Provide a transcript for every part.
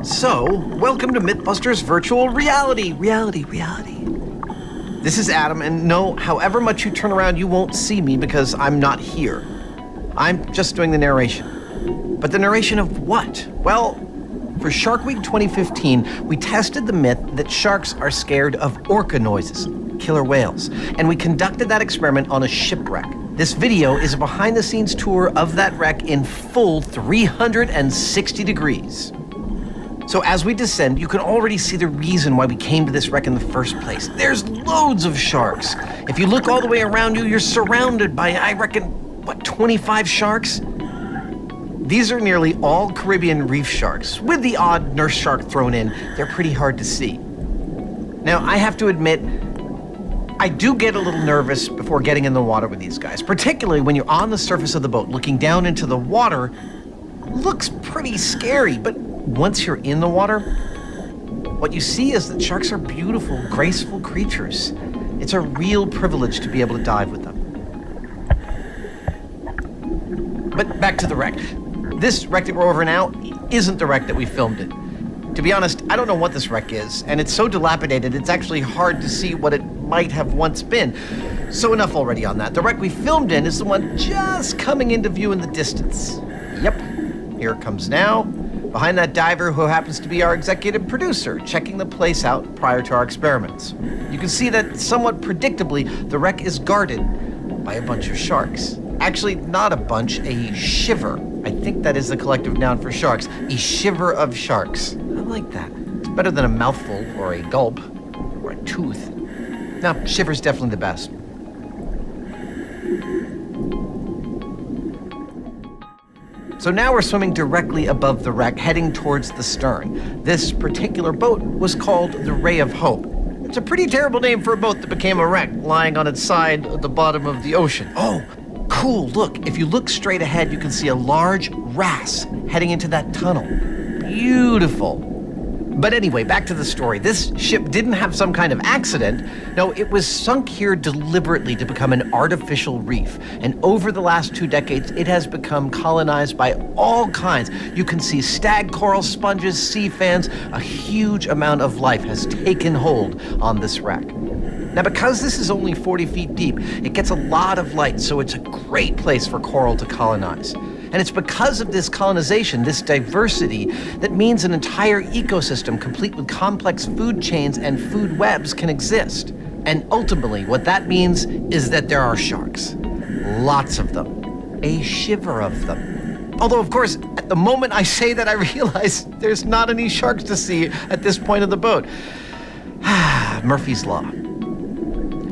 So, welcome to Mythbusters Virtual Reality. This is Adam, and no, however much you turn around, you won't see me because I'm not here. I'm just doing the narration. But the narration of what? Well, for Shark Week 2015, we tested the myth that sharks are scared of orca noises, killer whales, and we conducted that experiment on a shipwreck. This video is a behind-the-scenes tour of that wreck in full 360 degrees. So as we descend, you can already see the reason why we came to this wreck in the first place. There's loads of sharks. If you look all the way around you, you're surrounded by, I reckon, 25 sharks? These are nearly all Caribbean reef sharks, with the odd nurse shark thrown in. They're pretty hard to see. Now, I have to admit, I do get a little nervous before getting in the water with these guys, particularly when you're on the surface of the boat looking down into the water. Looks pretty scary, but once you're in the water, what you see is that sharks are beautiful, graceful creatures. It's a real privilege to be able to dive with them. But back to the wreck. This wreck that we're over now isn't the wreck that we filmed it. To be honest, I don't know what this wreck is, and it's so dilapidated it's actually hard to see what it might have once been. So enough already on that. The wreck we filmed in is the one just coming into view in the distance. Yep, here it comes now. Behind that diver who happens to be our executive producer, checking the place out prior to our experiments. You can see that somewhat predictably, the wreck is guarded by a bunch of sharks. Actually, not a bunch, a shiver. I think that is the collective noun for sharks. A shiver of sharks. I like that. It's better than a mouthful or a gulp or a tooth. No, shiver's definitely the best. So now we're swimming directly above the wreck, heading towards the stern. This particular boat was called the Ray of Hope. It's a pretty terrible name for a boat that became a wreck, lying on its side at the bottom of the ocean. Oh, cool, look, if you look straight ahead, you can see a large wrasse heading into that tunnel. Beautiful. But anyway, back to the story. This ship didn't have some kind of accident. No, it was sunk here deliberately to become an artificial reef. And over the last 2 decades, it has become colonized by all kinds. You can see stag coral sponges, sea fans. A huge amount of life has taken hold on this wreck. Now, because this is only 40 feet deep, it gets a lot of light, so it's a great place for coral to colonize. And it's because of this colonization, this diversity, that means an entire ecosystem complete with complex food chains and food webs can exist. And ultimately, what that means is that there are sharks. Lots of them. A shiver of them. Although, of course, at the moment I say that, I realize there's not any sharks to see at this point of the boat. Murphy's Law.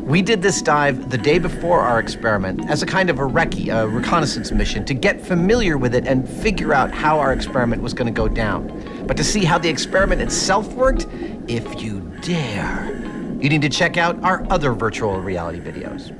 We did this dive the day before our experiment as a kind of a recce, a reconnaissance mission, to get familiar with it and figure out how our experiment was going to go down. But to see how the experiment itself worked, if you dare, you need to check out our other virtual reality videos.